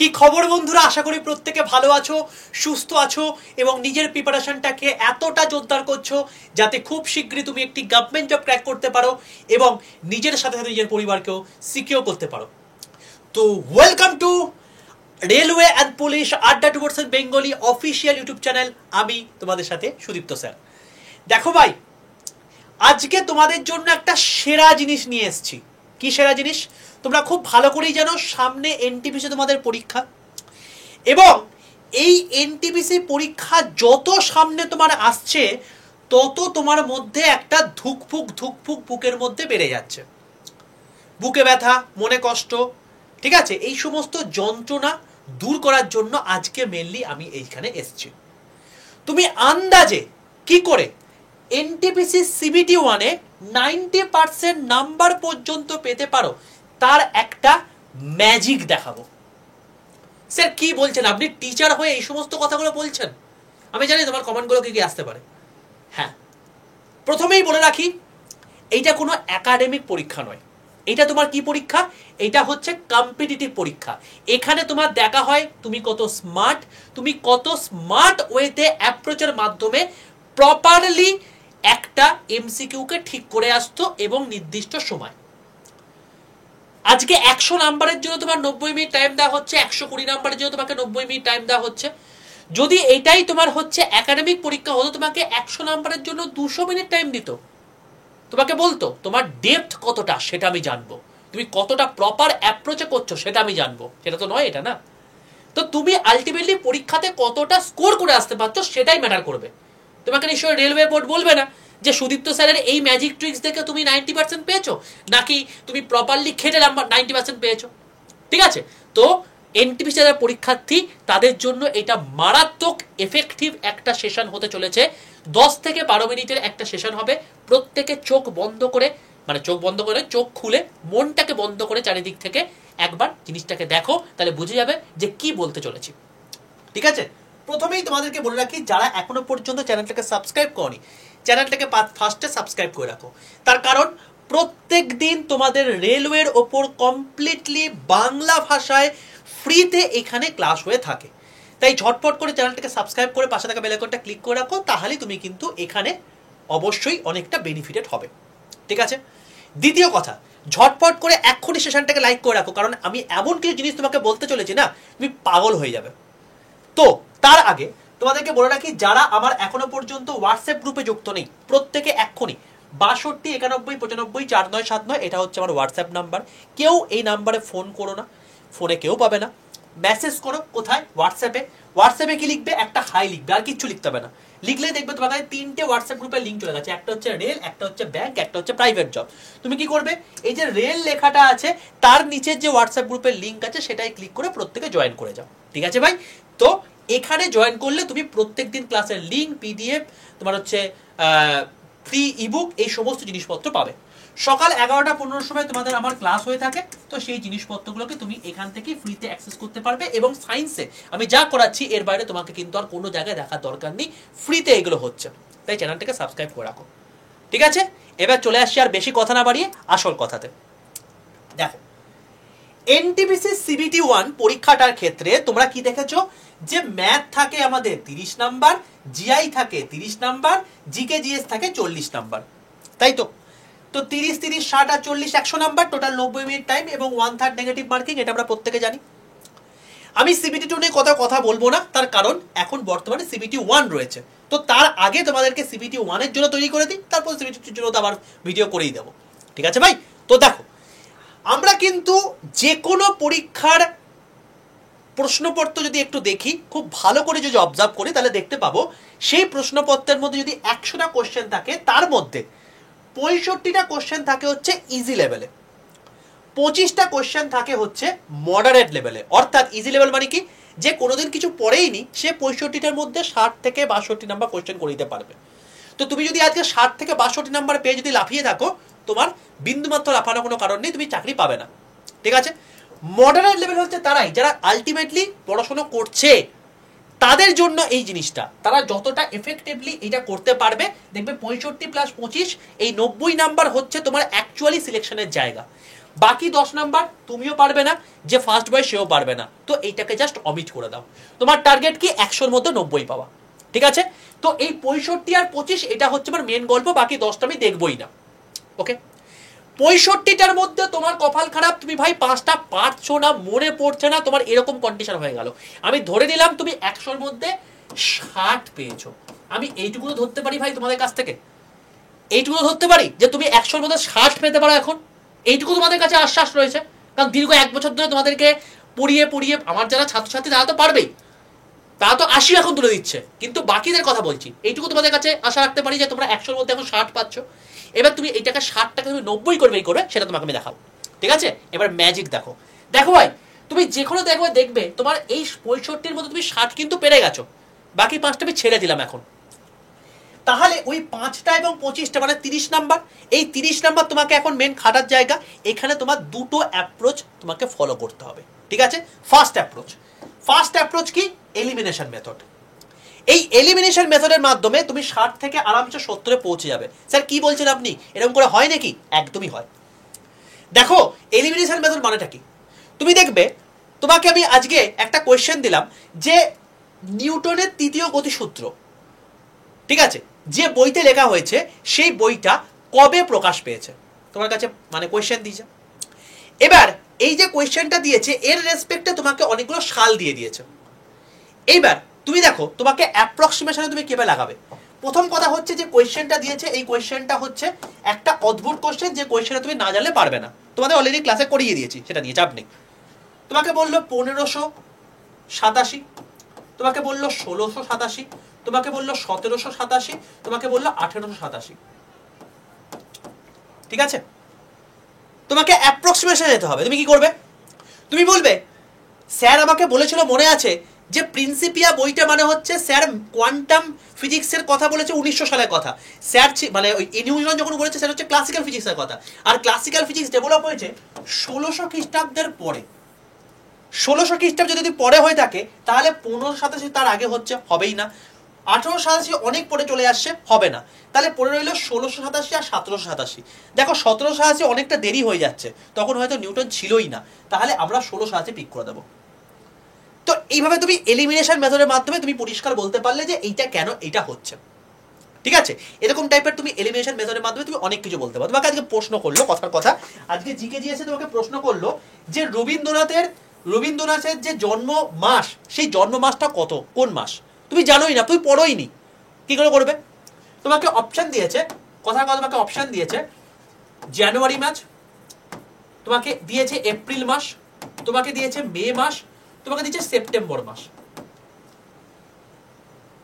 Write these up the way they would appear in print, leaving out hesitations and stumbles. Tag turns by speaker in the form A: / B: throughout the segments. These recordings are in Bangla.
A: কি খবর বন্ধুরা, আশা করি প্রত্যেকে ভালো আছো, সুস্থ আছো এবং নিজের প্রিপারেশনটাকে এতটা জোরদার করছো যাতে খুব শীঘ্রই তুমি একটি গভর্নমেন্ট জব ক্র্যাক করতে পারো এবং নিজের সাথে সাথে নিজের পরিবারকেও সিকিউর করতে পারো। তো welcome to railway and police adda towards Bengali official YouTube channel. আমি তোমাদের সাথে সুদীপ্ত স্যার। দেখো ভাই, আজকে তোমাদের জন্য একটা সেরা জিনিস নিয়ে এসেছি। কি সেরা জিনিস? তোমরা খুব ভালো করেই জানো সামনে এনটিপিসি তোমাদের পরীক্ষা, এবং এই এনটিপিসি পরীক্ষা যত সামনে তোমার আসছে তত তোমার মধ্যে একটা ধুকফুক বুকের মধ্যে বেড়ে যাচ্ছে। বুকে ব্যথা, মনে কষ্ট, ঠিক আছে, এই সমস্ত যন্ত্রণা দূর করার জন্য আজকে মেনলি আমি এইখানে এসেছি। তুমি আন্দাজে কি করে এনটিপিসি সিবিটি 1-এ 90% নাম্বার পর্যন্ত পেতে পারো তার একটা ম্যাজিক দেখাবো। স্যার কি বলছেন আপনি? টিচার হয়ে এই সমস্ত কথাগুলো বলছেন? আমি জানি তোমার কমেন্টগুলো কি কি আসতে পারে। হ্যাঁ, প্রথমেই বলে রাখি, এইটা কোনো একাডেমিক পরীক্ষা নয়। এটা তোমার কি পরীক্ষা? এটা হচ্ছে কম্পিটিটিভ পরীক্ষা। এখানে তোমার দেখা হয় তুমি কত স্মার্ট ওয়েতে অ্যাপ্রোচের মাধ্যমে প্রপারলি একটা এমসিকিউকে ঠিক করে আসতো এবং নির্দিষ্ট সময়। আজকে 100 নাম্বারের জন্য তোমার 90 মিনিট টাইম দেওয়া হচ্ছে, 120 নাম্বারের জন্য তোমাকে 90 মিনিট টাইম দেওয়া হচ্ছে। যদি এটাই তোমার হচ্ছে একাডেমিক পরীক্ষা হতো, তোমাকে 100 নাম্বারের জন্য 200 মিনিট টাইম দিত। তোমাকে বলতো তোমার ডেপথ কতটা সেটা আমি জানবো, তুমি কতটা প্রপার অ্যাপ্রোচে করছো সেটা আমি জানবো। সেটা তো নয়, এটা না। তো তুমি আলটিমেটলি পরীক্ষাতে কতটা স্কোর করে আসতে পারছো সেটাই ম্যাটার করবে। তোমাকে নিশ্চয়ই রেলওয়ে বোর্ড বলবে না যে সুদীপ্ত স্যারের এই ম্যাজিক ট্রিক্স দেখে তুমি 90% পেয়েছো, নাকি তুমি প্রপারলি খেটে নাম্বার 90% পেয়েছো। ঠিক আছে, তো এনটিপিসি যারা পরীক্ষার্থী তাদের জন্য এটা মারাত্মক এফেক্টিভ একটা সেশন হতে চলেছে। 10 থেকে 12 মিনিটের একটা সেশন হবে। প্রত্যেকে চোখ বন্ধ করে, চোখ খুলে মনটাকে বন্ধ করে চারিদিক থেকে একবার জিনিসটাকে দেখো, তাহলে বুঝে যাবে যে কি বলতে চলেছি। ঠিক আছে, প্রথমেই তোমাদেরকে বলে রাখি, যারা এখনো পর্যন্ত চ্যানেলটাকে সাবস্ক্রাইব করনি, চ্যানেলটাকে ফার্স্টে সাবস্ক্রাইব করে রাখো। তার কারণ প্রত্যেক দিন তোমাদের রেলওয়ের ওপর কমপ্লিটলি বাংলা ভাষায় ফ্রিতে এখানে ক্লাস হয়ে থাকে। তাই ঝটপট করে চ্যানেলটাকে সাবস্ক্রাইব করে পাশে থাকা বেল আইকনটা ক্লিক করে রাখো, তাহলে তুমি কিন্তু এখানে অবশ্যই অনেকটা বেনিফিটেড হবে। ঠিক আছে, দ্বিতীয় কথা, ঝটপট করে এক্ষুনি সেশনটাকে লাইক করে রাখো, কারণ আমি এমন কিছু জিনিস তোমাকে বলতে চলেছি না, তুমি পাগল হয়ে যাবে। তো তার আগে তোমাদেরকে বলে রাখি, যারা আমার এখনো পর্যন্ত হোয়াটসঅ্যাপ গ্রুপে যুক্ত নেই, প্রত্যেকে এক্ষুনি 62 91 95 4979 এটা হচ্ছে আমার হোয়াটসঅ্যাপ নাম্বার। কেউ এই নাম্বারে ফোন করো না, ফোনে কেউ পাবে না। মেসেজ করো। কোথায়? হোয়াটসঅ্যাপে কি লিখবে? একটা হাই লিখবে, আর কিচ্ছু লিখতে হবে না। লিখলেই দেখবে তোমার কাছে 3টে হোয়াটসঅ্যাপ গ্রুপের লিঙ্ক চলে গেছে। একটা হচ্ছে রেল, একটা হচ্ছে ব্যাংক, একটা হচ্ছে প্রাইভেট জব। তুমি কি করবে? এই যে রেল লেখাটা আছে তার নিচে যে হোয়াটসঅ্যাপ গ্রুপের লিঙ্ক আছে সেটাই ক্লিক করে প্রত্যেকে জয়েন করে যাও। ঠিক আছে ভাই? তো এখানে জয়েন করলে তুমি প্রত্যেকদিন ক্লাসের লিঙ্ক, পিডিএফ, তোমার হচ্ছে ফ্রি ইবুক, এই সমস্ত জিনিসপত্র পাবে। সকাল 11টা 15 সময় তোমাদের আমার ক্লাস হয়ে থাকে, তো সেই জিনিসপত্রগুলোকে তুমি এখান থেকে ফ্রিতে অ্যাক্সেস করতে পারবে। এবং সায়েন্সে আমি যা করাচ্ছি এর বাইরে তোমাকে কিন্তু আর কোনো জায়গায় দেখার দরকার নেই, ফ্রিতে এগুলো হচ্ছে। তাই চ্যানেলটাকে সাবস্ক্রাইব করে রাখো। ঠিক আছে, এবার চলে আসছি আর বেশি কথা না বাড়িয়ে আসল কথাতে। দেখো, এনটিপিসি সিবিটি 1 পরীক্ষাটার ক্ষেত্রে তোমরা কি দেখেছো যে ম্যাথ থাকে আমাদের 30 নাম্বার, জিআই থাকে 30 নাম্বার, জিকে জিএস থাকে 40 নাম্বার, তাই তো? তো 30 30 60 আর 40 100 নাম্বার, টোটাল 90 মিনিট টাইম এবং 1/3 নেগেটিভ মার্কিং। এটা আমরা প্রত্যেকে জানি। আমি সিবিটি 2 নিয়ে কথা বলবো না, তার কারণ এখন বর্তমানে সিবিটি 1 রয়েছে। তো তার আগে তোমাদেরকে সিবিটি 1 এর জন্য তৈরি করে দিই, তারপর সিবিটি 2 এর জন্য তো আবার ভিডিও করেই দেবো। ঠিক আছে ভাই? তো দেখো, আমরা কিন্তু যে কোনো পরীক্ষার প্রশ্নপত্র যদি একটু দেখি, খুব ভালো করে যদি অবজার্ভ করি, তাহলে দেখতে পাবো সেই প্রশ্নপত্রের মধ্যে যদি 100টা কোশ্চেন থাকে, তার মধ্যে 65টা কোশ্চেন থাকে হচ্ছে ইজি লেভেলে, 25টা কোশ্চেন থাকে হচ্ছে মডারেট লেভেলে। অর্থাৎ ইজি লেভেল মানে কি? যে কোনোদিন কিছু পড়েইনি সে 65টার মধ্যে 60 থেকে 62 নাম্বার কোশ্চেন করে দিতে পারবে। তো তুমি যদি আজকে 60 থেকে 62 নাম্বার পেয়ে যদি লাফিয়ে থাকো, তোমার বিন্দুমাত্র লাফানোর কোনো কারণ নেই, তুমি চাকরি পাবে না। ঠিক আছে? মডারেট লেভেল হচ্ছে তারাই যারা আলটিমেটলি পড়াশোনা করছে, তাদের জন্য এই জিনিসটা, তারা যতটা এফেক্টিভলি এটা করতে পারবে, দেখবে 65 + 25 এই 90 নাম্বার হচ্ছে তোমার অ্যাকচুয়ালি সিলেকশনের জায়গা। বাকি 10 নাম্বার তুমিও পারবে না, যে ফার্স্ট বয় সেও পারবে না, তো এইটাকে জাস্ট অমিট করে দাও। তোমার টার্গেট কি 100-র মধ্যে 90 পাওয়া, ঠিক আছে? তো এই 65 আর 25 এটা হচ্ছে আমার মেন গল্প, বাকি 10টা আমি দেখবই না। ওকে, 65টার মধ্যে তোমার কপাল খারাপ, তুমি ভাই 5টা পারছো না, মনে পড়ছে না, তোমার এরকম কন্ডিশন হয়ে গেল। আমি ধরে নিলাম তুমি 100-র মধ্যে 60 পেয়েছো, আমি এইটুকু ধরতে পারি ভাই তোমাদের কাছ থেকে, এইটুকু ধরতে পারি যে তুমি 100-র মধ্যে 60 পেতে পারো এখন, এইটুকু তোমাদের কাছে আশ্বাস রয়েছে। কারণ দীর্ঘ 1 বছর ধরে তোমাদেরকে পড়িয়ে পড়িয়ে আমার যারা ছাত্রছাত্রী তারা তো পারবেই, তারা তো 80 এখন তুলে দিচ্ছে, কিন্তু বাকিদের কথা বলছি, এইটুকু তোমাদের কাছে আশা রাখতে পারি যে তোমরা 100-র মধ্যে এখন 60 পাচ্ছ। এবার তুমি এইটাকে 60টাকে তুমি 90 করবেই করবে, সেটা তোমাকে আমি দেখাবো, ঠিক আছে? এবার ম্যাজিক দেখো, দেখো ভাই তুমি যে কোনো দেখবে তোমার এই 65-র মধ্যে তুমি 60 কিন্তু পেরে গেছো, বাকি 5টা আমি ছেড়ে দিলাম এখন। তাহলে ওই 5টা এবং 25টা মানে 30 নাম্বার, এই 30 নাম্বার তোমাকে এখন মেন খাটার জায়গা। এখানে তোমার দুটো অ্যাপ্রোচ তোমাকে ফলো করতে হবে, ঠিক আছে? ফার্স্ট অ্যাপ্রোচ কি? Elimination method. এই এলিমিনেশন মেথডের মাধ্যমে তুমি 60 থেকে আরামসে 70-এ পৌঁছে যাবে। স্যার কি বলছেন আপনি, এরকম করে হয় নাকি? একদমই হয়। দেখো এলিমিনেশন মেথড মানেটা কি, তুমি দেখবে তোমাকে আমি আজকে একটা কোয়েশ্চেন দিলাম যে নিউটনের তৃতীয় গতিসূত্র, ঠিক আছে, যে বইতে লেখা হয়েছে সেই বইটা কবে প্রকাশ পেয়েছে, তোমার কাছে মানে কোয়েশ্চেন দিয়েছে। এবার এই যে কোয়েশ্চেনটা দিয়েছে এর রেসপেক্টে তোমাকে অনেকগুলো সাল দিয়ে দিয়েছে। এইবার তুমি দেখো তোমাকে অ্যাপ্রক্সিমেশনে তুমি কিভাবে লাগাবে। প্রথম কথা হচ্ছে যে কোয়েশ্চেনটা দিয়েছে, এই কোয়েশ্চেনটা হচ্ছে একটা অদ্ভুত কোয়েশ্চেন, যে কোয়েশ্চেনটা তুমি না জানলে পারবে না, তোমাদের অলরেডি ক্লাসে করিয়ে দিয়েছি, সেটা নিয়ে চাপ নেই। তোমাকে বললো 1587, তোমাকে বললো 1687, তোমাকে বললো 1787, তোমাকে বললো 1887, ঠিক আছে? তোমাকে অ্যাপ্রক্সিমেশনে যেতে হবে। তুমি কি করবে? তুমি বলবে স্যার আমাকে বলেছিল মনে আছে যে প্রিন্সিপিয়া বইটা মানে হচ্ছে স্যার কোয়ান্টাম ফিজিক্সের কথা বলেছে 1900 সালের কথা, স্যার মানে ওই নিউটন যখন বলেছে স্যার হচ্ছে ক্লাসিক্যাল ফিজিক্সের কথা, আর ক্লাসিক্যাল ফিজিক্স ডেভেলপ হয়েছে 1600 খ্রিস্টাব্দের পরে। 1600 খ্রিস্টাব্দ যদি পরে হয়ে থাকে তাহলে 1587 তার আগে হচ্ছে, হবেই না। 1887 অনেক পরে চলে আসছে, হবে না। তাহলে পরে রইল 1687 আর 1787। দেখো 1787 অনেকটা দেরি হয়ে যাচ্ছে, তখন হয়তো নিউটন ছিলই না, তাহলে আমরা 1687 পিক করে দেবো। তো এইভাবে তুমি এলিমিনেশন মেথডের মাধ্যমে তুমি পরিষ্কার বলতে পারলে যে এইটা কেন এইটা হচ্ছে, ঠিক আছে? এরকম টাইপের তুমি এলিমিনেশন মেথডের মাধ্যমে তুমি অনেক কিছু বলতে পারো। তোমাকে আজকে প্রশ্ন করলো, কথার কথা আজকে জিকে দিয়েছে, তোমাকে প্রশ্ন করলো যে রবীন্দ্রনাথের যে জন্ম মাস, সেই জন্ম মাসটা কত, কোন মাস? তুমি জানোই না, তুমি পড়োই নি, কি করে করবে? তোমাকে অপশন দিয়েছে, কথার কথা তোমাকে অপশন দিয়েছে জানুয়ারি মাস, তোমাকে দিয়েছে এপ্রিল মাস, তোমাকে দিয়েছে মে মাস, তোমাকে দিয়েছে সেপ্টেম্বর মাস।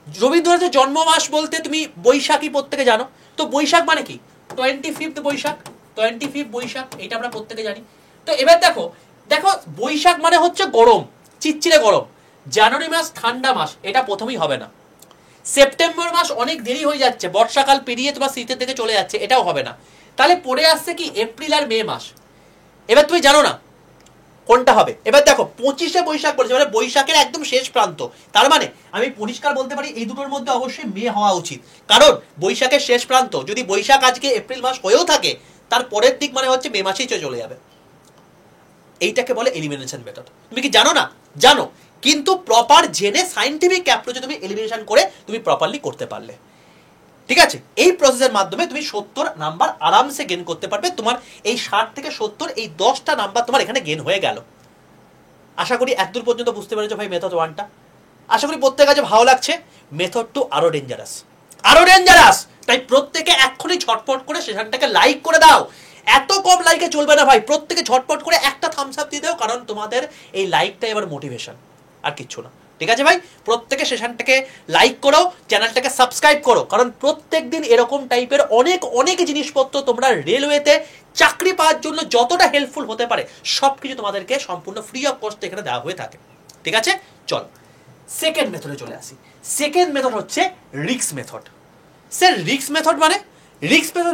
A: রবীন্দ্রনাথের জন্ম মাস বলতে তুমি বৈশাখী প্রত্যেকে জানো, তো বৈশাখ মানে কি? 25 বৈশাখ, 25 বৈশাখ, এটা আমরা প্রত্যেকে জানি। তো এবার দেখো বৈশাখ মানে হচ্ছে গরম, চিচ্চিরে গরম। জানুয়ারি মাস ঠান্ডা মাস, এটা প্রথমেই হবে না। সেপ্টেম্বর মাস অনেক দেরি হয়ে যাচ্ছে, বর্ষাকাল পেরিয়ে তোমার শীতের দিকে চলে যাচ্ছে, এটাও হবে না। তাহলে পড়ে আসছে কি এপ্রিল আর মে মাস। এবার তুমি জানো না কোনটা হবে। এবার দেখো 25শে বৈশাখ বলেছে, মানে বৈশাখের একদম শেষ প্রান্ত, তার মানে আমি পরিষ্কার বলতে পারি এই দুটোর মধ্যে অবশ্যই মে হওয়া উচিত, কারণ বৈশাখের শেষ প্রান্ত, যদি বৈশাখ আজকে এপ্রিল মাস হয়েও থাকে তার পরের দিক মানে হচ্ছে মে মাসেই চলে যাবে। এইটাকে বলে এলিমিনেশন মেথড। তুমি কি জানো না? জানো, কিন্তু প্রপার জেনে সায়েন্টিফিক অ্যাপ্রোচে তুমি এলিমিনেশন করে তুমি প্রপারলি করতে পারলে, ঠিক আছে? এই প্রসেসের মাধ্যমে তুমি 70 নাম্বার আরামসে গেন করতে পারবে। তোমার এই 60 থেকে 70 এই 10টা নাম্বার তোমার এখানে গেন হয়ে গেল। আশা করি এতদূর পর্যন্ত বুঝতে পেরেছো ভাই মেথড 1টা। আশা করি প্রত্যেকের কাছে ভালো লাগছে। মেথড 2 আরো ডেঞ্জারাস, তাই প্রত্যেকে এক্ষুনি ঝটপট করে সেশনটাকে লাইক করে দাও। এত কম লাইকে চলবে না ভাই, প্রত্যেকে ঝটপট করে একটা থামস আপ দিয়ে দাও, কারণ তোমাদের এই লাইকটাই এবার মোটিভেশন, আর কিচ্ছু না, ঠিক আছে ভাই? প্রত্যেকে সেশনটাকে লাইক করো, চ্যানেলটাকে সাবস্ক্রাইব করো, কারণ প্রত্যেকদিন এরকম টাইপের অনেক জিনিসপত্র তোমরা রেলওয়েতে চাকরি পাওয়ার জন্য যতটা হেল্পফুল হতে পারে সবকিছু তোমাদেরকে সম্পূর্ণ ফ্রি অফ কস্ট এখানে দেওয়া হয়ে থাকে, ঠিক আছে? চল সেকেন্ড মেথডে চলে আসি। সেকেন্ড মেথড হচ্ছে risk method. Sir risk method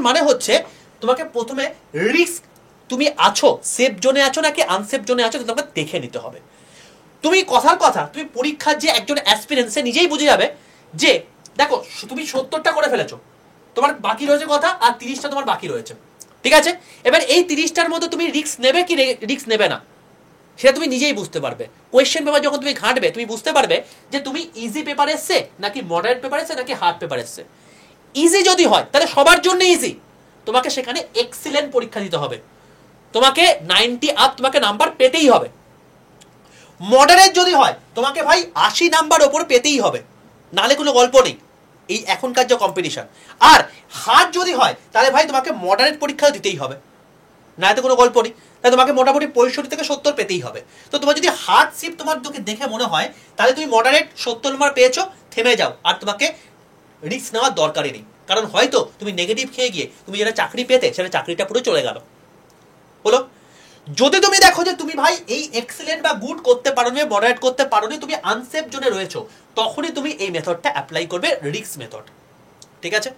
A: মানে হচ্ছে তোমাকে প্রথমে রিস্ক, তুমি আছো সেফ জোনে আছো নাকি আনসেফ জোনে আছো তোমাকে দেখে নিতে হবে। তুমি কথার কথা তুমি পরীক্ষার যে একজন অ্যাসপিরেন্ট সে নিজেই বুঝে যাবে যে দেখো তুমি 70টা করে ফেলেছো, তোমার বাকি রয়েছে কথা আর 30টা তোমার বাকি রয়েছে, ঠিক আছে, এবার এই 30টার মধ্যে তুমি রিস্ক নেবে কি রিস্ক নেবে না সেটা তুমি নিজেই বুঝতে পারবে। কোয়েশ্চেন পেপার যখন তুমি ঘাঁটবে তুমি বুঝতে পারবে যে তুমি ইজি পেপার এসছে নাকি মডারেট পেপার এসছে নাকি হার্ড পেপার এসছে। ইজি যদি হয় তাহলে সবার জন্য ইজি, তোমাকে সেখানে এক্সিলেন্ট পরীক্ষা দিতে হবে, তোমাকে 90 আপ তোমাকে নাম্বার পেতেই হবে। মডারেট যদি হয় তোমাকে ভাই 80 নাম্বার ওপর পেতেই হবে, নালে কোনো গল্প নেই এই এখনকার যে কম্পিটিশন। আর হার্ড যদি হয় তাহলে ভাই তোমাকে মডারেট পরীক্ষা দিতেই হবে, না এতে কোনো গল্প নেই, তাহলে তোমাকে মোটামুটি 65 থেকে 70 পেতেই হবে। তো তোমার যদি হার্ড শিফট তোমার দেখে মনে হয় তাহলে তুমি মডারেট 70 নম্বর পেয়েছো, থেমে যাও, আর তোমাকে রিস্ক নেওয়ার দরকারই নেই। কারণ হয়তো তুমি নেগেটিভ খেয়ে গিয়ে তুমি যেটা চাকরি পেতে সেটা চাকরিটা পুরো চলে গেল। হলো, যদি তুমি দেখো যে তুমি ভাই এই এক্সেলেন্ট বা গুড করতে পারো নি, মডারেট করতে পারো নি, তুমি আনসেফ জোনে রয়েছো, তখনই তুমি এই মেথডটা অ্যাপ্লাই করবে, রিস্ক মেথড। ঠিক আছে,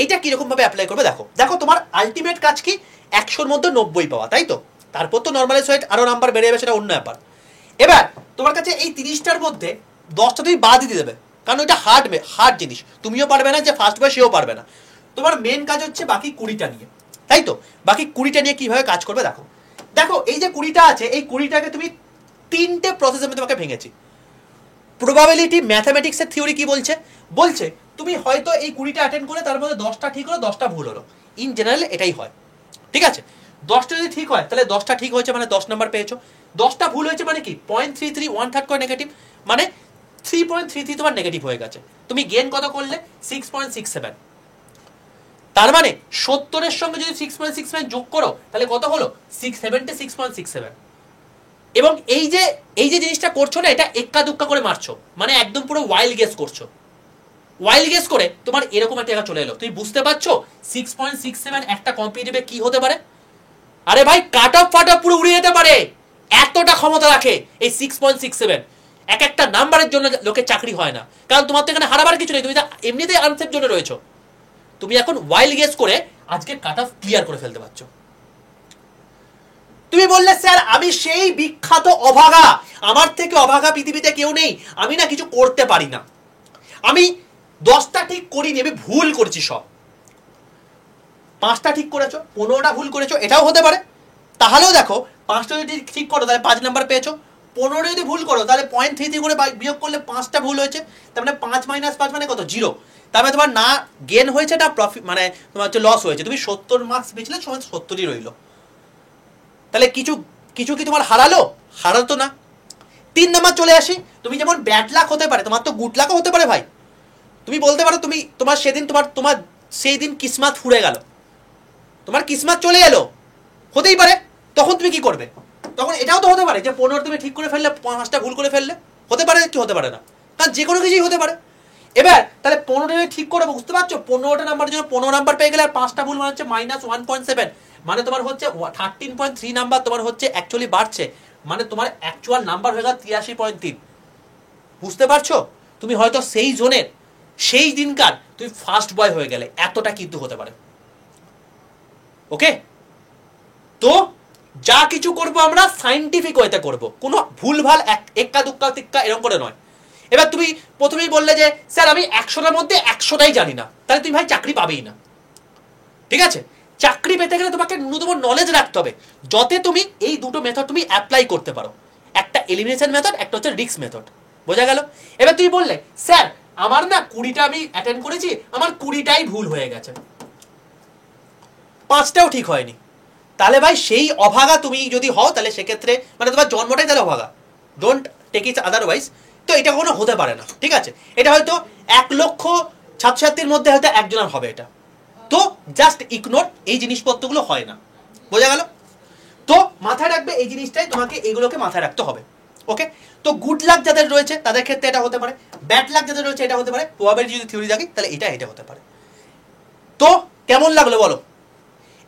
A: এইটা কিরকম ভাবে অ্যাপ্লাই করবে দেখো। দেখো তোমার আলটিমেট কাজ কি, 100-র মধ্যে 90 পাওয়া, তাই তো? তারপর তো নর্মালাইজ হয়ে আরো নাম্বার বেড়ে যাবে, সেটা অন্য ব্যাপার। এবার তোমার কাছে এই 30টার মধ্যে 10টা তুমি বাদ দিয়ে দেবে, কারণ ওইটা হার্ড জিনিস, তুমিও পারবে না, যে ফার্স্ট বয় সেও পারবে না। তোমার মেন কাজ হচ্ছে বাকি 20টা নিয়ে, তাই তো? বাকি 20টা নিয়ে কিভাবে কাজ করবে দেখো। দেখো এই যে 20টা আছে, এই 20টাকে তুমি 3টে প্রসেসে আমি তোমাকে ভেঙেছি। প্রবাবিলিটি ম্যাথামেটিক্সের থিওরি কি বলছে, বলছে তুমি হয়তো এই 20টা অ্যাটেন্ড করে তার মধ্যে 10টা ঠিক হলো 10টা ভুল হলো, ইন জেনারেল এটাই হয়। ঠিক আছে, 10টা যদি ঠিক হয় তাহলে 10টা ঠিক হয়েছে মানে 10 নাম্বার পেয়েছো, 10টা ভুল হয়েছে মানে কি 0.33 1/3 করে নেগেটিভ, মানে 3.33 তোমার নেগেটিভ হয়ে গেছে। তুমি গেন কত করলে 6.67, তার মানে 70-এর সঙ্গে যদি 6.67 যোগ করো তাহলে কত হলো 676.67। এবং এই যে জিনিসটা করছো না, এটা এক্কা দুক্কা করে মারছো, মানে একদম পুরো ওয়াইল্ড গেস করছো। ওয়াইল্ড গেস করে তোমার এরকম একটা জায়গা চলে এলো, তুমি বুঝতে পারছো 6.67 একটা কম্পিটিটিভে কি হতে পারে। আরে ভাই কাট অফ ফাট অফ পুরো উড়িয়ে যেতে পারে, এতটা ক্ষমতা রাখে এই 6.67। এক একটা নাম্বারের জন্য লোকের চাকরি হয় না, কারণ তোমার তো এখানে হারাবার কিছু নেই, তুমি তো এমনিতেই আনসেফ জন্য রয়েছো। তুমি এখন ওয়াইল্ড গেস করে আজকে কাট অফ ক্লিয়ার করে ফেলতে পারছো। তুমি বললে স্যার আমি সেই বিখ্যাত অভাগা, আমার থেকে অভাগা পৃথিবীতে কেউ নেই, আমি না কিছু করতে পারি না, আমি 10টা ঠিক করিনি, আমি ভুল করেছি সব। 5টা ঠিক করেছো, 15টা ভুল করেছো, এটাও হতে পারে। তাহলেও দেখো 5টা যদি ঠিক করো তাহলে 5 নাম্বার পেয়েছো, 15 যদি ভুল করো তাহলে 0.33 করে বিয়োগ করলে 5টা ভুল হয়েছে, তার মানে 5 - 5 মানে কত 0। তার মানে তোমার না গেন হয়েছে না প্রফিট, মানে তোমার হচ্ছে লস হয়েছে। তুমি 70 মার্কস পেয়েছিলে, সময় 70ই রইলো। তাহলে কিছু কিছু কি তোমার হারালো তো না। 3 নাম্বার চলে আসি, তুমি যেমন ব্যাড লাক হতে পারে, তোমার তো গুড লাকও হতে পারে ভাই। তুমি বলতে পারো তোমার সেদিন তোমার সেই দিন কিসমত ফুরে গেল, তোমার কিসমত চলে এলো, হতেই পারে। তখন তুমি কি করবে? তখন এটাও তো হতে পারে যে 15 তুমি ঠিক করে ফেললে, 5টা ভুল করে ফেললে, হতে পারে কি হতে পারে না, কারণ যে কোনো কিছুই হতে পারে। এবার তাহলে 15টা ঠিক করে বুঝতে পারছো, 15টা নাম্বারের জন্য 15 নাম্বার পেয়ে গেলে আর 5টা ভুল মানে হচ্ছে -1.7, মানে তোমার হচ্ছে 13.3 নাম্বার তোমার হচ্ছে অ্যাকচুয়ালি বাড়ছে, মানে তোমার অ্যাকচুয়াল নাম্বার হয়ে গেল 83.3। বুঝতে পারছো? তুমি হয়তো সেই জোনের সেই দিনকার তুমি ফার্স্ট বয় হয়ে গেলে, এতটা কিন্তু হতে পারে। ওকে, তো যা কিছু করবো আমরা সাইন্টিফিক ওয়েতে করবো, কোনো ভুলভাল এক্কা দুক্কা তিক্কা এরকম করে নয়। এবার তুমি প্রথমেই বললে যে স্যার আমি 100টার মধ্যে 100টাই জানি না, তাহলে তুমি ভাই চাকরি পাবেই না। ঠিক আছে, চাকরি পেতে গেলে তোমাকে ন্যূনতম নলেজ রাখতে হবে, যাতে তুমি এই দুটো মেথড তুমি অ্যাপ্লাই করতে পারো, একটা এলিমিনেশন মেথড, একটা হচ্ছে রিস্ক মেথড। বোঝা গেল? এবার তুমি বললে স্যার আমার না 20টা আমি অ্যাটেন্ড করেছি, আমার 20টাই ভুল হয়ে গেছে, 5টাও ঠিক হয়নি। তাহলে ভাই সেই অভাগা তুমি যদি হও তাহলে সেক্ষেত্রে মানে তোমার জন্মটাই তাহলে অভাগা, ডোন্ট টেক ইট আদারওয়াইজ। তো এটা কখনো হতে পারে না। ঠিক আছে, এটা হয়তো 1 লক্ষ ছাত্রছাত্রীর মধ্যে হয়তো একজনের হবে এটা, তো জাস্ট ইগনোর, এই জিনিসপত্রগুলো হয় না। বোঝা গেল? তো মাথায় রাখবে এই জিনিসটাই, তোমাকে এগুলোকে মাথায় রাখতে হবে। ওকে, তো গুড লাক যাদের রয়েছে তাদের ক্ষেত্রে এটা হতে পারে, ব্যাড লাক যাদের রয়েছে এটা হতে পারে, প্রবাবিলিটি যদি থিওরি দেখি তাহলে এটা হতে পারে। তো কেমন লাগলো বলো?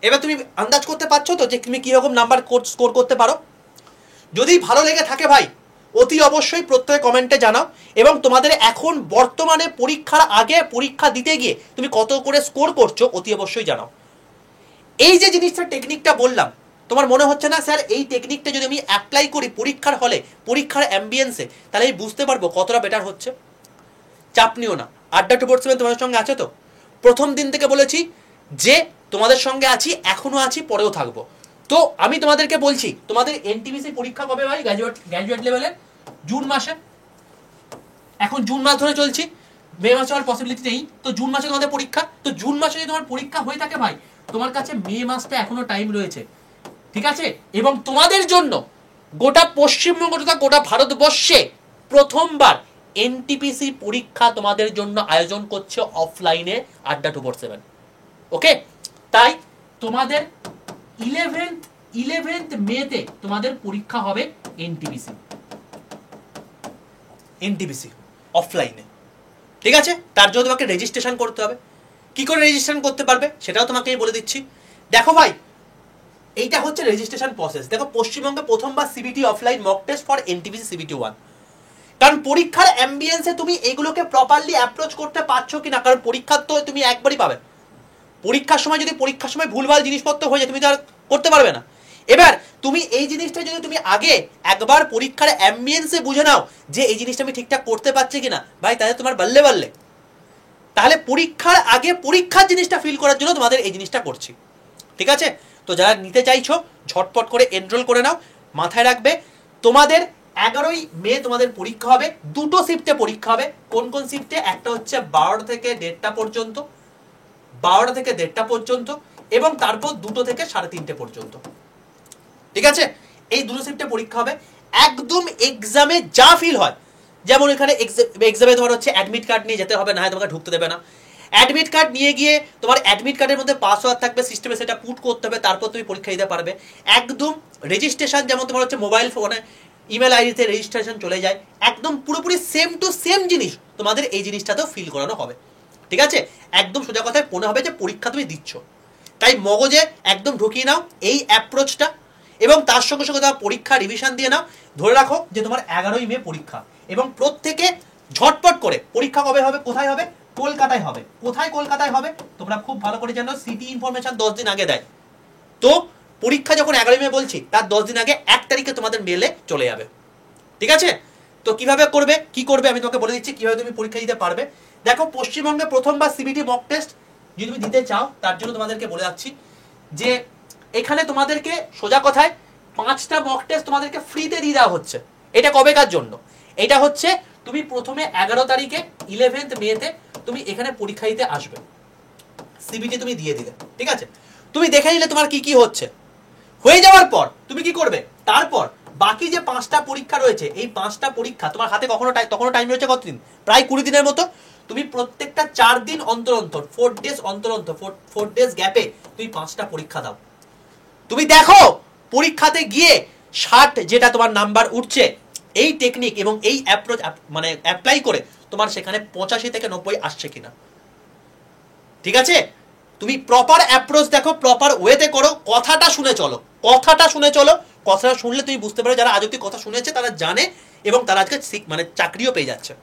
A: এবার তুমি আন্দাজ করতে পারছো তো যে তুমি কিরকম নাম্বার স্কোর করতে পারো? যদি ভালো লেগে থাকে ভাই অতি অবশ্যই প্রত্যেক কমেন্টে জানাও, এবং তোমাদের এখন বর্তমানে পরীক্ষার আগে পরীক্ষা দিতে গিয়ে তুমি কত করে স্কোর করছো অতি অবশ্যই জানাও। এই যে জিনিসটা টেকনিকটা বললাম, তোমার মনে হচ্ছে না স্যার এই টেকনিকটা যদি আমি অ্যাপ্লাই করি পরীক্ষার হলে, পরীক্ষার অ্যাম্বিয়েন্সে, তাহলে আমি বুঝতে পারবো কতটা বেটার হচ্ছে? চাপ নিও না, আড্ডা 247 তোমাদের সঙ্গে আছে তো। প্রথম দিন থেকে বলেছি যে তোমাদের সঙ্গে আছি, এখনো আছি, পরেও থাকবো। তো আমি তোমাদেরকে বলছি, তোমাদের এনটিপিসি পরীক্ষা কবে ভাই? গ্র্যাজুয়েট লেভেলে জুন মাসে। এখন জুন মাস ধরে চলছি, মে মাসে হওয়ার পসিবিলিটি নেই। তো জুন মাসে তোমাদের পরীক্ষা। তো জুন মাসে যদি তোমার পরীক্ষা হয়ে থাকে ভাই, তোমার কাছে মে মাসটা এখনো টাইম রয়েছে, ঠিক আছে? এবং তোমাদের জন্য গোটা পশ্চিমবঙ্গ তথা গোটা ভারতবর্ষে প্রথমবার এনটিপিসি পরীক্ষা তোমাদের জন্য আয়োজন করছে অফলাইনে আড্ডা 247। ওকে, তাই তোমাদের 11th মেতে তোমাদের পরীক্ষা হবে এনটিপিসি অফলাইনে, ঠিক আছে? তার জন্য তোমাকে রেজিস্ট্রেশন করতে হবে। কি করে রেজিস্ট্রেশন করতে পারবে সেটাও তোমাকে বলে দিচ্ছি। দেখো ভাই, এইটা হচ্ছে রেজিস্ট্রেশন প্রসেস। দেখো, পশ্চিমবঙ্গে প্রথমবার CBT offline mock test for NTPC CBT 1। কারণ পরীক্ষার অ্যাম্বিয়েন্সে তুমি এগুলোকে প্রপারলি অ্যাপ্রোচ করতে পারছো কিনা, কারণ পরীক্ষা তো তুমি একবারই পাবে। পরীক্ষার সময় যদি পরীক্ষার সময় ভুলভাল জিনিসপত্র হয়ে যায়, তুমি তো আর করতে পারবে না। এবার তুমি এই জিনিসটা যদি তুমি আগে একবার পরীক্ষার অ্যাম্বিয়েন্সে বুঝে নাও যে এই জিনিসটা আমি ঠিকঠাক করতে পারছি কিনা, ভাই তাহলে তোমার বাল্লে বাল্লে। তাহলে পরীক্ষার আগে পরীক্ষার জিনিসটা ফিল করার জন্য তোমাদের এই জিনিসটা করছি, ঠিক আছে? তো যারা নিতে চাইছো ঝটপট করে এনরোল করে নাও। মাথায় রাখবে, তোমাদের 11ই মে তোমাদের পরীক্ষা হবে। দুটো শিফটে পরীক্ষা হবে। কোন কোন শিফটে? একটা হচ্ছে 12টা থেকে 1:30টা পর্যন্ত, 12টা থেকে 1:30টা পর্যন্ত, এবং তারপর 2টো থেকে 3:30 পর্যন্ত, ঠিক আছে? এই দুটো শিফটে পরীক্ষা হবে। একদম এক্সামে যা ফিল হয়, যেমন এখানে এক্সামে তোমার হচ্ছে অ্যাডমিট কার্ড নিয়ে যেতে হবে, না হয় তোমাকে ঢুকতে দেবে না। অ্যাডমিট কার্ড নিয়ে গিয়ে তোমার অ্যাডমিট কার্ডের মধ্যে পাসওয়ার্ড থাকবে, সিস্টেমে সেটা পুট করতে হবে, তারপর তুমি পরীক্ষা দিতে পারবে। একদম রেজিস্ট্রেশন যেমন তোমার হচ্ছে মোবাইল ফোনে ইমেল আইডিতে রেজিস্ট্রেশন চলে যায়, একদম পুরোপুরি সেম টু সেম জিনিস তোমাদের এই জিনিসটাতেও ফিল করানো হবে, ঠিক আছে? একদম সোজা কথায় মনে হবে যে পরীক্ষা তুমি দিচ্ছ। তাই মগজে একদম ঢুকিয়ে নাও এই অ্যাপ্রোচটা, এবং তার সঙ্গে সঙ্গে তোমার পরীক্ষা রিভিশন দিয়ে নাও। ধরে রাখো যে তোমার 11ই মে পরীক্ষা, এবং প্রত্যেকে ঝটপট করে পরীক্ষা কবে হবে, কোথায় হবে? কলকাতায় হবে। কোথায় কলকাতায় হবে তোমরা খুব ভালো করে জানো, সিটি ইনফরমেশন 10 দিন আগে দেয়। তো পরীক্ষা যখন 11ই মে বলছি, তার 10 দিন আগে 1 তারিখে তোমাদের মেলে চলে যাবে, ঠিক আছে? তো কিভাবে করবে, কি করবে আমি তোমাকে বলে দিচ্ছি কিভাবে তুমি পরীক্ষা দিতে পারবে। দেখো, পশ্চিমবঙ্গে প্রথমবার সিবিটি মক টেস্ট যদি তুমি দিতে চাও, তার জন্য তোমাদেরকে বলে যাচ্ছি যে এখানে তোমাদেরকে সোজা কথায় 5টা মক টেস্ট তোমাদেরকে ফ্রিতে দিয়ে দেওয়া হচ্ছে। এটা কবেকার জন্য? এটা হচ্ছে তুমি প্রথমে 11 তারিখে 11th মেতে তুমি এখানে পরীক্ষা দিতে আসবে, সিবিটি তুমি দিয়ে দিলে, ঠিক আছে? তুমি দেখে নিলে তোমার কি কি হচ্ছে। হয়ে যাওয়ার পর তুমি কি করবে? তারপর বাকি যে 5টা পরীক্ষা রয়েছে, এই 5টা পরীক্ষা তোমার হাতে তখনও টাইম রয়েছে কতদিন? প্রায় 20 দিনের মতো। তুমি প্রত্যেকটা 4 দিন অন্তর অন্তর, 4 ডেজ অন্তর অন্তর, 4 ডেজ গ্যাপে তুমি 5টা পরীক্ষা দাও। তুমি দেখো পরীক্ষাতে গিয়ে 60 যেটা তোমার নাম্বার উঠছে, এই টেকনিক এবং এই অ্যাপ্রোচ মানে অ্যাপ্লাই করে তোমার সেখানে 85 থেকে 90 আসছে কিনা, ঠিক আছে? তুমি প্রপার অ্যাপ্রোচ দেখো, প্রপার ওয়েতে করো, কথাটা শুনে চলো, কথাটা শুনে চলো। কথাটা শুনলে তুমি বুঝতে পারো যারা আজ অব্দি কথা শুনেছে তারা জানে, এবং তারা আজকে মানে চাকরিও পেয়ে যাচ্ছে,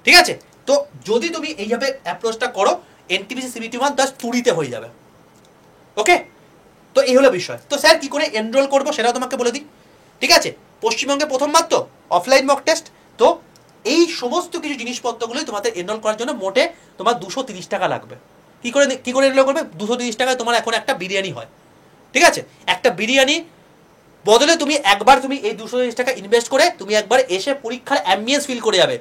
A: ঠিক আছে? তো যদি তুমি এইভাবে অ্যাপ্রোচটা করো, এনটিপিসি সিবিটি 1 জাস্ট তুড়িতে হয়ে যাবে, ওকে? তো এই হলো বিষয়। তো স্যার কি করে এনরোল করবো সেটাও তোমাকে বলে দিই, ঠিক আছে? পশ্চিমবঙ্গে প্রথমবার তো অফলাইন মক টেস্ট, তো এই সমস্ত কিছু জিনিসপত্রগুলোই তোমাদের এনরোল করার জন্য মোটে তোমার 230 টাকা লাগবে। কি করে এনরোল করবে? 230 টাকায় তোমার এখন একটা বিরিয়ানি হয়, ঠিক আছে? একটা বিরিয়ানি বদলে তুমি একবার তুমি এই 230 টাকা ইনভেস্ট করে তুমি একবার এসে পরীক্ষার অ্যাম্বিয়েন্স ফিল করে যাবে,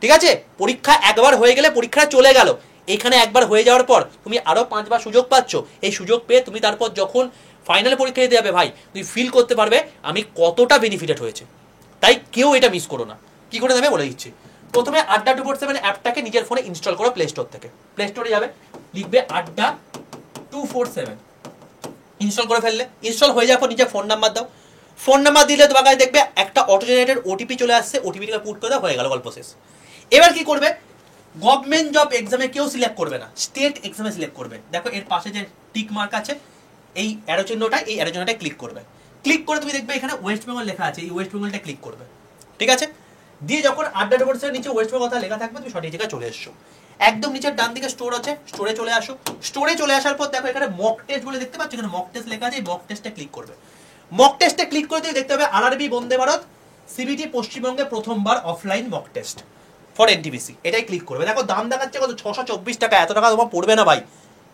A: ঠিক আছে? পরীক্ষা একবার হয়ে গেলে পরীক্ষা চলে গেল, এখানে একবার হয়ে যাওয়ার পর তুমি আরো 5বার সুযোগ পাচ্ছ। এই সুযোগ পেয়ে তুমি তারপর যখন ফাইনাল পরীক্ষা দিতে যাবে ভাই, তুমি ফিল করতে পারবে আমি কতটা বেনিফিটেড হয়েছে। তাই কেউ এটা মিস করো না। কি করে দেবে বলে দিচ্ছি। প্রথমে আড্ডা 247 অ্যাপটাকে নিজের ফোনে ইনস্টল করো প্লে স্টোর থেকে। প্লে স্টোরে যাবে, লিখবে আড্ডা 247, ইনস্টল করে ফেললে। ইনস্টল হয়ে যাওয়ার পর নিজে ফোন নাম্বার দাও। ফোন নাম্বার দিলে তোমার কাছে দেখবে একটা অটো জেনারেটেড ওটিপি চলে আসছে, ওটিপিটাকে পুট করে দাও, হয়ে গেল গল্প শেষ। এবার কি করবে? গভর্নমেন্ট জব এক্সামে কেউ সিলেক্ট করবে না, স্টেট এক্সামে সিলেক্ট করবে। দেখো এর পাশে যে টিক মার্ক আছে, এই অ্যারো চিহ্নটা, এই অ্যারো চিহ্নটা ক্লিক করবে। ক্লিক করে তুমি দেখবে এখানে ওয়েস্ট বেঙ্গল লেখা আছে, এই ওয়েস্ট বেঙ্গলটা ক্লিক করবে, ঠিক আছে? দিয়ে যখন আড্ডা 247 নিচে ওয়েস্ট বেঙ্গল কথা লেখা থাকবে, তুমি সঠিক জায়গায় চলে এসছো। একদম নিচের ডান দিকে স্টোর আছে, স্টোরে চলে আসো। স্টোরে চলে আসার পর দেখো এখানে মক টেস্ট বলে দেখতে পাচ্ছ, এখানে মক টেস্ট লেখা আছে, এই মক টেস্টে ক্লিক করবে। মক টেস্টে ক্লিক করে তুমি দেখতে পাবে আরআরবি বন্দে ভারত সিবিটি পশ্চিমবঙ্গে প্রথমবার offline mock test for NTPC, এটাই ক্লিক করবে। দেখো দাম দেখাচ্ছে কত, 624 টাকা। এত টাকা তোমার পড়বে না ভাই,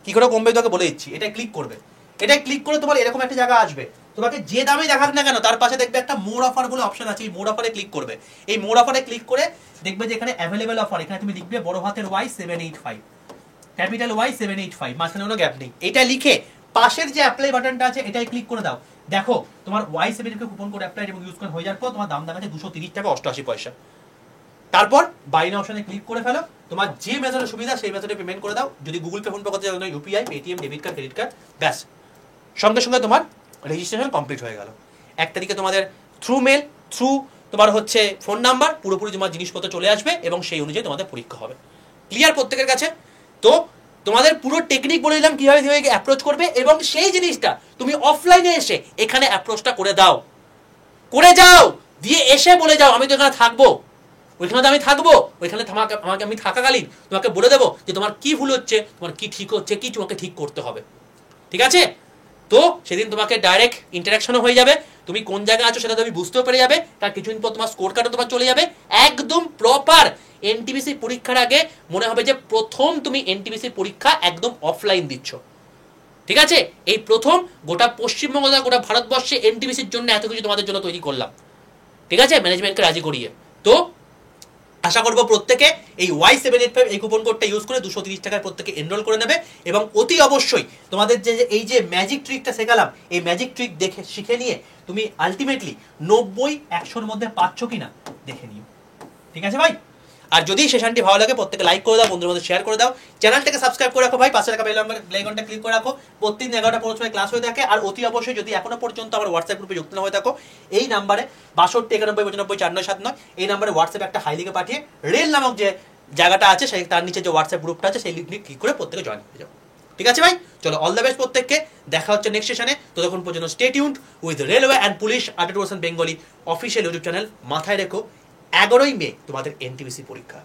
A: কি করে কমবে তোকে বলে দিচ্ছি। এটা ক্লিক করবে, এটা ক্লিক করে তোমার এরকম একটা জায়গা আসবে, তোমাকে যে দামে দেখাক না কেন তার পাশে দেখবে একটা মোর অফার বলে অপশন আছে, এই মোর অফারে ক্লিক করবে। এই মোর অফারে ক্লিক করে দেখবে যে এখানে অ্যাভেলেবল অফার, এখানে তুমি লিখবে বড় হাতের Y 785, ক্যাপিটাল Y 785, মাঝখানে কোনো গ্যাপ নেই। এটা লিখে পাশের যে অ্যাপ্লাই বাটনটা আছে এটাই ক্লিক করে দাও। দেখো তোমার Y7 কুপন কোড অ্যাপ্লাই এবং ইউজ করে হয়ে যাওয়ার পর তোমার দাম দেখাচ্ছে 230 টাকা 88 পয়সা। তারপর বাই নাও অপশনে ক্লিক করে ফেলো, তোমার যে মেথডে সুবিধা সেই মেথডে পেমেন্ট করে দাও। যদি গুগল পে ফোন পে করতে চাও UPI, Paytm, debit card, credit card, ব্যাস সঙ্গে সঙ্গে তোমার রেজিস্ট্রেশন কমপ্লিট হয়ে গেল। এক তারিখে তোমাদের থ্রু মেল, থ্রু তোমার হচ্ছে ফোন নাম্বার পুরোপুরি তোমার জিনিসপত্র চলে আসবে এবং সেই অনুযায়ী তোমাদের পরীক্ষা হবে। ক্লিয়ার প্রত্যেকের কাছে? তো তোমাদের পুরো টেকনিক বলে দিলাম কিভাবে অ্যাপ্রোচ করবে, এবং সেই জিনিসটা তুমি অফলাইনে এসে এখানে অ্যাপ্রোচটা করে দাও, করে যাও, দিয়ে এসে বলে যাও আমি তো এখানে থাকবো, ওইখানে তো আমি থাকবো, ওইখানে আমাকে আমি থাকাকালীন তোমাকে বলে দেবো যে তোমার কি ভুল হচ্ছে, তোমার কি ঠিক হচ্ছে, কি তোমাকে ঠিক করতে হবে। ঠিক আছে? তো সেদিন তোমাকে ডাইরেক্ট ইন্টারাকশনও হয়ে যাবে, তুমি কোন জায়গায় আছো সেটা তুমি বুঝতেও পেরে যাবে, তার কিছুদিন পর তোমার স্কোর কার্ডও তোমার চলে যাবে। একদম প্রপার এনটিপিসি পরীক্ষার আগে মনে হবে যে প্রথম তুমি এনটিপিসি পরীক্ষা একদম অফলাইন দিচ্ছ। ঠিক আছে? এই প্রথম গোটা পশ্চিমবঙ্গ, গোটা ভারতবর্ষে এনটিপিসির জন্য এত কিছু তোমাদের জন্য তৈরি করলাম। ঠিক আছে? ম্যানেজমেন্টকে রাজি করিয়ে। তো আশা করবো প্রত্যেকে এই Y785 এই কুপন কোডটা ইউজ করে 230 টাকায় প্রত্যেকে এনরোল করে নেবে, এবং অতি অবশ্যই তোমাদের যে এই যে ম্যাজিক ট্রিকটা শেখালাম এই ম্যাজিক ট্রিক দেখে শিখে নিয়ে তুমি আলটিমেটলি 90-100-র মধ্যে পাচ্ছ কিনা দেখে নিও। ঠিক আছে ভাই? আর যদি সেশনটি ভালো লাগে প্রত্যেকে লাইক করে দাও, বন্ধুদের মধ্যে শেয়ার করে দাও, চ্যানেলটাকে সাবস্ক্রাইব করে রাখো ভাই, পাশে রাখা বেল আইকনটা ক্লিক করে রাখো। প্রতিদিন 11টা 15 সময় ক্লাস হয়ে থাকে। আর অতি অবশ্যই যদি এখনো পর্যন্ত আমার হোয়াটসঅ্যাপ গ্রুপে যুক্ত না হয়ে থাকো, এই নাম্বারে 6291959449 এই নাম্বারে হোয়াটসঅ্যাপে একটা হাই লিখে পাঠিয়ে রেল নামক যে জায়গাটা আছে সেই তার নিচে যে হোয়াটসঅ্যাপ গ্রুপটা আছে সেই লিঙ্ক ক্লিক করে প্রত্যেকে জয়েন হয়ে যাও। ঠিক আছে ভাই? চলো, অল দ্য বেস্ট প্রত্যেককে, দেখা হচ্ছে নেক্সট সেশনে। ততক্ষণ পর্যন্ত stay tuned with railway and police 100% Bengali official YouTube channel. মাথায় রেখো 11ই মে তোমাদের এনটিপিসি পরীক্ষা।